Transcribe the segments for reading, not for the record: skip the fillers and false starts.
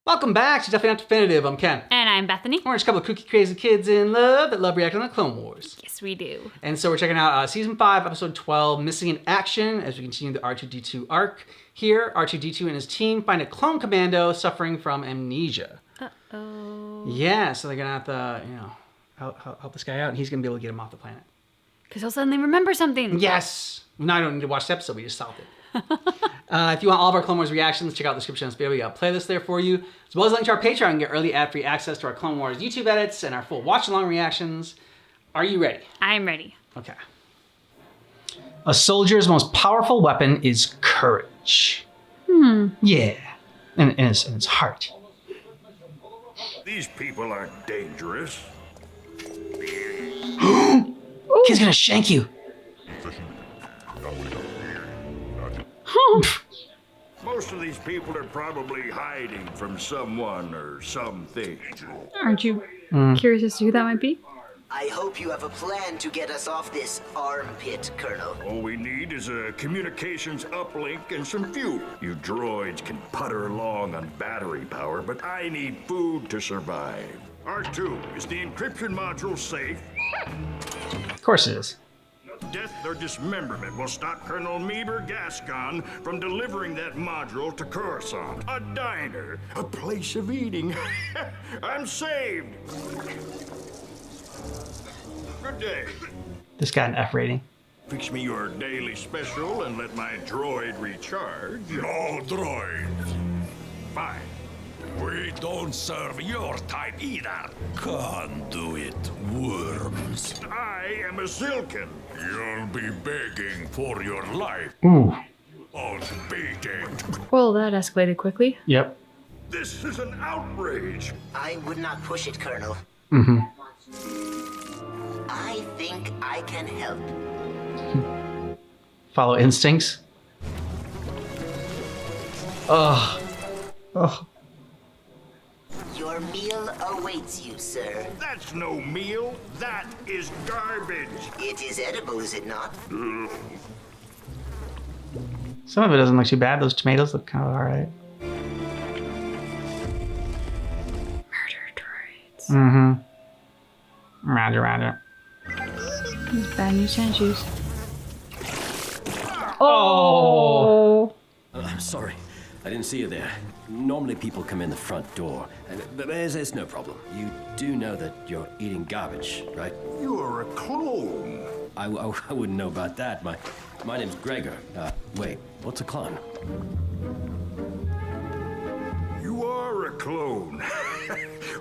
Welcome back to Definitely Not Definitive. I'm Ken. And I'm Bethany. We're just a couple of kooky, crazy kids in love that love reacting to the Clone Wars. Yes, we do. And so we're checking out Season 5, Episode 12, Missing in Action, as we continue the R2-D2 arc. Here, R2-D2 and his team find a clone commando suffering from amnesia. Uh-oh. Yeah, so they're going to have to, help this guy out, and he's going to be able to get him off the planet. Because he'll suddenly remember something. Yes! Now I don't need to watch the episode, we just solved it. If you want all of our Clone Wars reactions, check out the description of this video. We got a playlist there for you, as well as a link to our Patreon and get early ad-free access to our Clone Wars YouTube edits and our full watch-along reactions. Are you ready? I'm ready. Okay. A soldier's most powerful weapon is courage. Yeah, and his heart. These people aren't dangerous. He's gonna shank you. Most of these people are probably hiding from someone or something. Aren't you curious as to who that might be? I hope you have a plan to get us off this armpit, Colonel. All we need is a communications uplink and some fuel. You droids can putter along on battery power, but I need food to survive. R2, is the encryption module safe? Of course it is. Death or dismemberment will stop Colonel Meeber Gascon from delivering that module to Coruscant. A diner, a place of eating. I'm saved. Good day. This got an F rating. Fix me your daily special and let my droid recharge. No droids. Fine. We don't serve your type either. Conduit worms. I am a Zilkin. You'll be begging for your life. Ooh. Unbeaten. Well, that escalated quickly. Yep. This is an outrage. I would not push it, Colonel. I think I can help. Follow instincts. Ugh. Ugh. Your meal awaits you, sir. That's no meal. That is garbage. It is edible, is it not? Some of it doesn't look too bad. Those tomatoes look kind of alright. Murder droids. Roger. These bad news and shoes. Oh. I'm sorry. I didn't see you there. Normally people come in the front door. But there's no problem. You do know that you're eating garbage, right? You're a clone. I wouldn't know about that. My name's Gregor. Wait, what's a clone? You are a clone.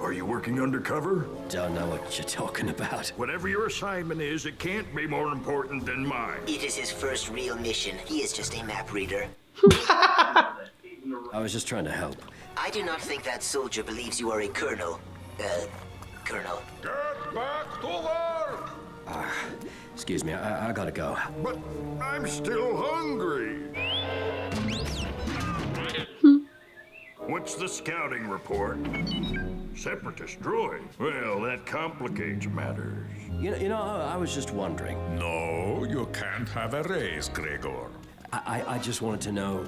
Are you working undercover? Don't know what you're talking about. Whatever your assignment is, it can't be more important than mine. It is his first real mission. He is just a map reader. I was just trying to help. I do not think that soldier believes you are a colonel. Colonel. Get back to work! Excuse me, I gotta go. But I'm still hungry. What's the scouting report? Separatist droid. Well, that complicates matters. You know, I was just wondering. No, you can't have a raise, Gregor. I just wanted to know,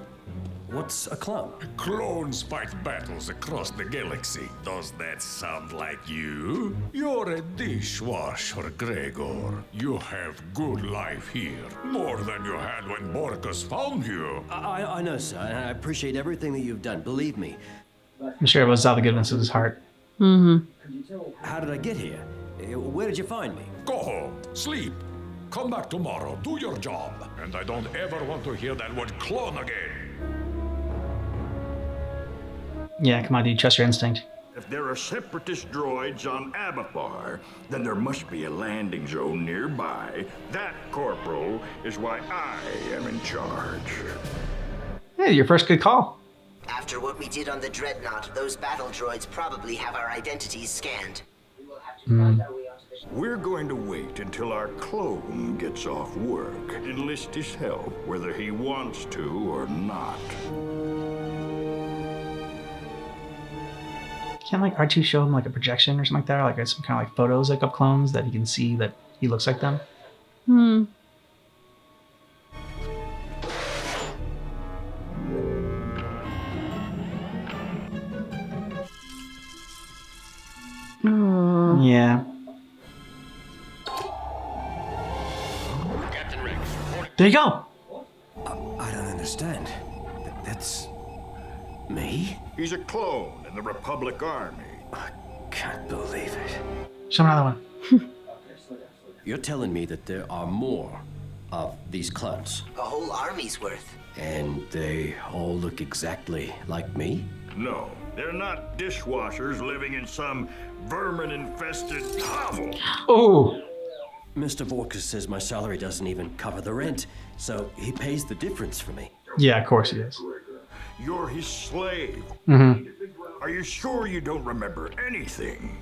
what's a clone? Clones fight battles across the galaxy. Does that sound like you? You're a dishwasher, Gregor. You have good life here. More than you had when Borkus found you. I know, sir, and I appreciate everything that you've done. Believe me. I'm sure it was all the goodness of his heart. How did I get here? Where did you find me? Go home, sleep. Come back tomorrow, do your job. And I don't ever want to hear that word clone again. Yeah, come on, dude. Trust your instinct. If there are separatist droids on Abathar, then there must be a landing zone nearby. That, Corporal, is why I am in charge. Hey, your first good call. After what we did on the Dreadnought, those battle droids probably have our identities scanned. We're going to wait until our clone gets off work. Enlist his help, whether he wants to or not. Can't like R2 show him like a projection or something like that, or like some kind of like photos like of clones that he can see that he looks like them? There you go. I don't understand. That's me? He's a clone in the Republic Army. I can't believe it. Show me another one. You're telling me that there are more of these clones, A whole army's worth. and they all look exactly like me? No, they're not dishwashers living in some vermin-infested hovel. Oh. Mr. Borkus says my salary doesn't even cover the rent, so he pays the difference for me. Yeah, of course he is. You're his slave. Are you sure you don't remember anything?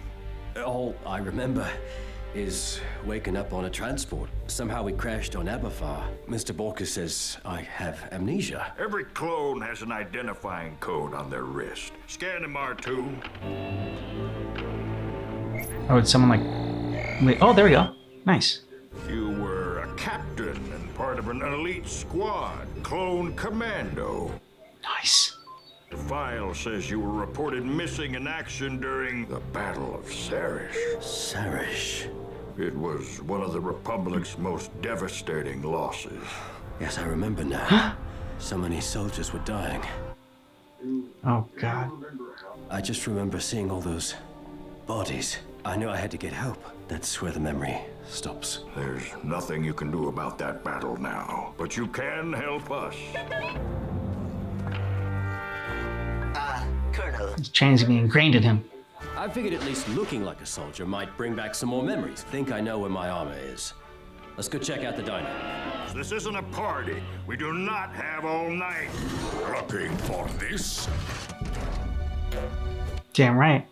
All I remember is waking up on a transport. Somehow we crashed on Abathar. Mr. Borkus says I have amnesia. Every clone has an identifying code on their wrist. Scan him, R2. Oh, would someone like... Wait, oh, there we go. Nice. You were a captain and part of an elite squad, Clone Commando. Nice. The file says you were reported missing in action during the Battle of Sarish. Sarish. It was one of the Republic's most devastating losses. Yes, I remember now. So many soldiers were dying. Oh, God. I just remember seeing all those bodies. I knew I had to get help. That's where the memory stops. There's nothing you can do about that battle now, but you can help us. Colonel, His chains are being ingrained in him. I figured at least looking like a soldier might bring back some more memories. Think I know where my armor is. Let's go check out the diner. This isn't a party. We do not have all night. Looking for this? Damn right.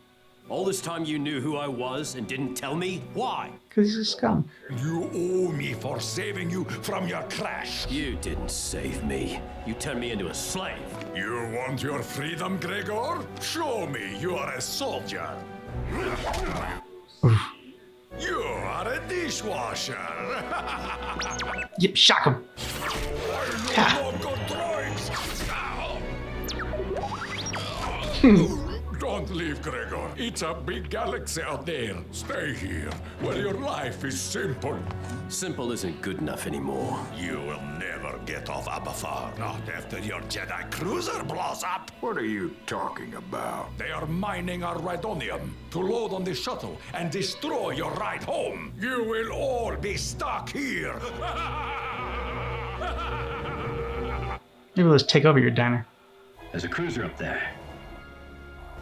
All this time you knew who I was and didn't tell me? Why? Because he's a scum. You owe me for saving you from your crash. You didn't save me. You turned me into a slave. You want your freedom, Gregor? Show me you are a soldier. You are a dishwasher. Yep, shock him. Loco droids. Don't leave, Gregor. It's a big galaxy out there. Stay here, where your life is simple. Simple isn't good enough anymore. You will never get off Abathar, not after your Jedi cruiser blows up. What are you talking about? They are mining our Rhydonium to load on the shuttle and destroy your ride home. You will all be stuck here. Maybe let's take over your diner. There's a cruiser up there.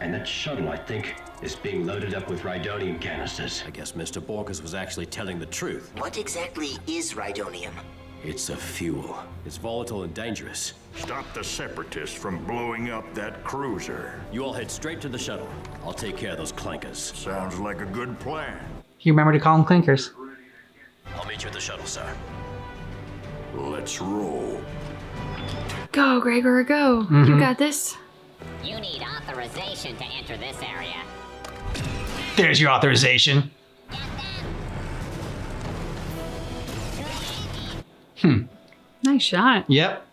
And that shuttle, I think, is being loaded up with Rhydonium canisters. I guess Mr. Borkus was actually telling the truth. what exactly is Rhydonium? It's a fuel. It's volatile and dangerous. Stop the Separatists from blowing up that cruiser. You all head straight to the shuttle. I'll take care of those clankers. Sounds like a good plan. You remember to call them clinkers. I'll meet you at the shuttle, sir. Let's roll. Go, Gregor, go. You got this. You need authorization to enter this area. There's your authorization. Nice shot. Yep.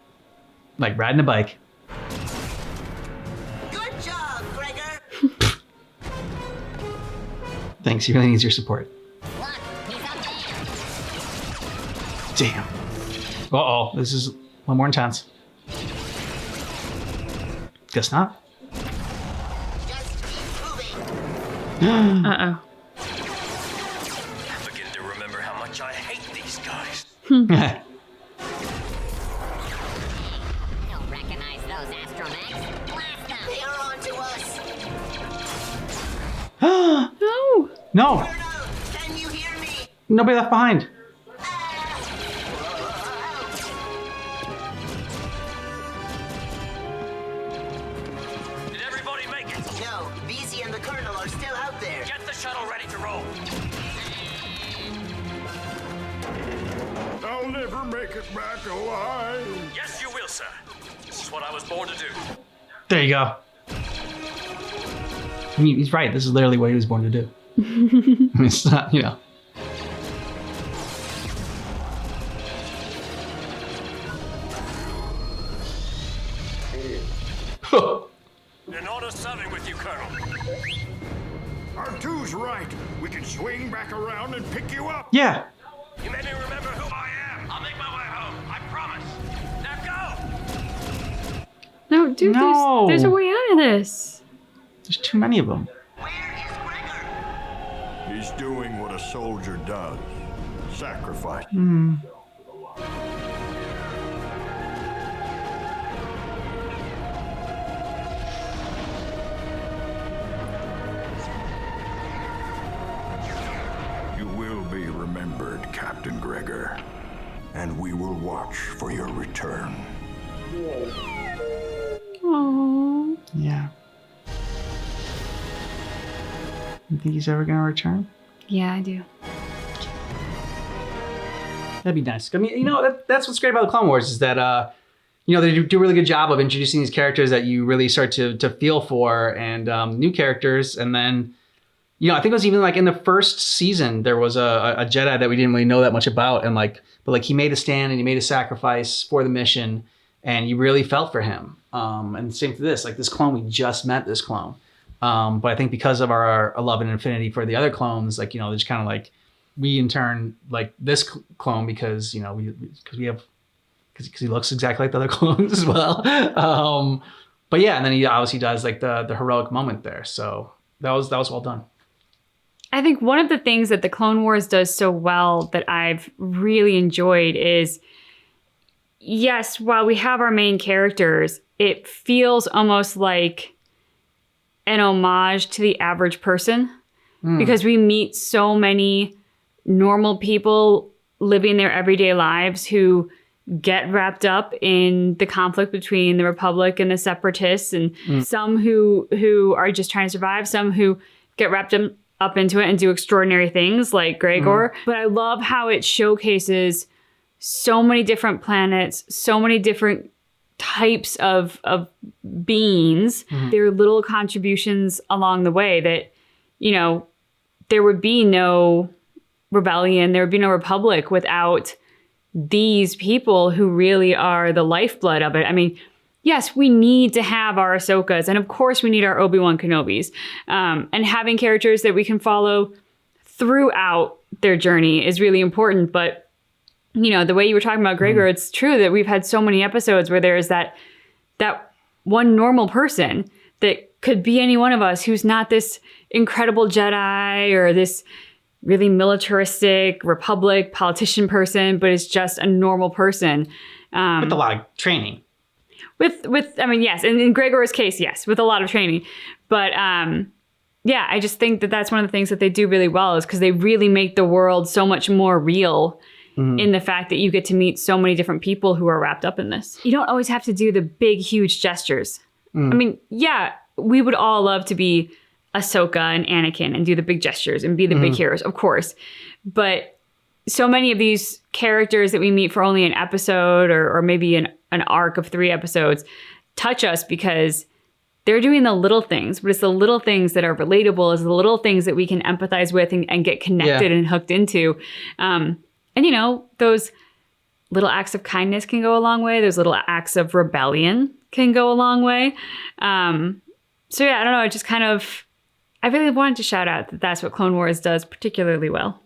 Like riding a bike. Good job, Gregor! Thanks, he really needs your support. Look, he's up there. Damn. Uh-oh, this is a little more intense. Guess not. Just keep moving. Uh-oh. I'm beginning to remember how much I hate these guys. Don't recognize those astromechs. Blast them. They are on to us. No. No, Colonel, can you hear me? nobody left behind. Did everybody make it? No, Beezy and the Colonel are still out there. Get the shuttle ready to roll. I'll never make it back alive. Yes, you will, sir. This is what I was born to do. There you go. I mean, he's right. This is literally what he was born to do. I mean, it's not, you know. An order serving with you, Colonel. R2's right. We can swing back around and pick you up. Yeah. You made me remember who I am. I'll make my way home. I dude, No. there's a way out of this. There's too many of them. He's doing what a soldier does. Sacrifice. You will be remembered, Captain Gregor. And we will watch for your return. Aww. Yeah. You think he's ever gonna return? Yeah, I do. That'd be nice. I mean, that's what's great about the Clone Wars is that, they do a really good job of introducing these characters that you really start to feel for, and new characters. And then, I think it was even like in the first season, there was a Jedi that we didn't really know that much about, and but he made a stand and he made a sacrifice for the mission, and you really felt for him. And same for this, this clone, we just met this clone. But I think because of our love and affinity for the other clones, they're just kind of we in turn like this clone because he looks exactly like the other clones as well. But yeah, and then he obviously does the heroic moment there. So that was well done. I think one of the things that the Clone Wars does so well that I've really enjoyed is, yes, while we have our main characters, it feels almost like an homage to the average person because we meet so many normal people living their everyday lives who get wrapped up in the conflict between the Republic and the Separatists, and some who are just trying to survive, some who get wrapped up into it and do extraordinary things like Gregor. But I love how it showcases so many different planets, so many different types of beings, their little contributions along the way that, there would be no rebellion, there would be no Republic without these people who really are the lifeblood of it. I mean, yes, we need to have our Ahsokas, and of course we need our Obi-Wan Kenobis, and having characters that we can follow throughout their journey is really important. But the way you were talking about Gregor, it's true that we've had so many episodes where there's that one normal person that could be any one of us who's not this incredible Jedi or this really militaristic Republic politician person, but is just a normal person. With a lot of training. Yes, and in Gregor's case, yes, with a lot of training. But I just think that that's one of the things that they do really well is because they really make the world so much more real in the fact that you get to meet so many different people who are wrapped up in this. You don't always have to do the big, huge gestures. I mean, yeah, we would all love to be Ahsoka and Anakin and do the big gestures and be the big heroes, of course. But so many of these characters that we meet for only an episode or maybe an arc of 3 episodes touch us because they're doing the little things, but it's the little things that are relatable, it's the little things that we can empathize with and get connected and hooked into. And those little acts of kindness can go a long way. Those little acts of rebellion can go a long way. So yeah, I don't know. It just kind of, I really wanted to shout out that that's what Clone Wars does particularly well.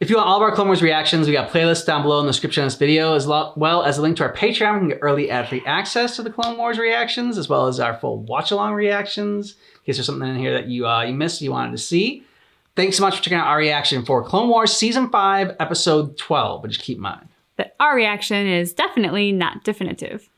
If you want all of our Clone Wars reactions, we got playlists down below in the description of this video, as well as a link to our Patreon. You can get early ad-free access to the Clone Wars reactions, as well as our full watch-along reactions, in case there's something in here that you missed, you wanted to see. Thanks so much for checking out our reaction for Clone Wars Season 5, Episode 12, but just keep in mind That our reaction is definitely not definitive.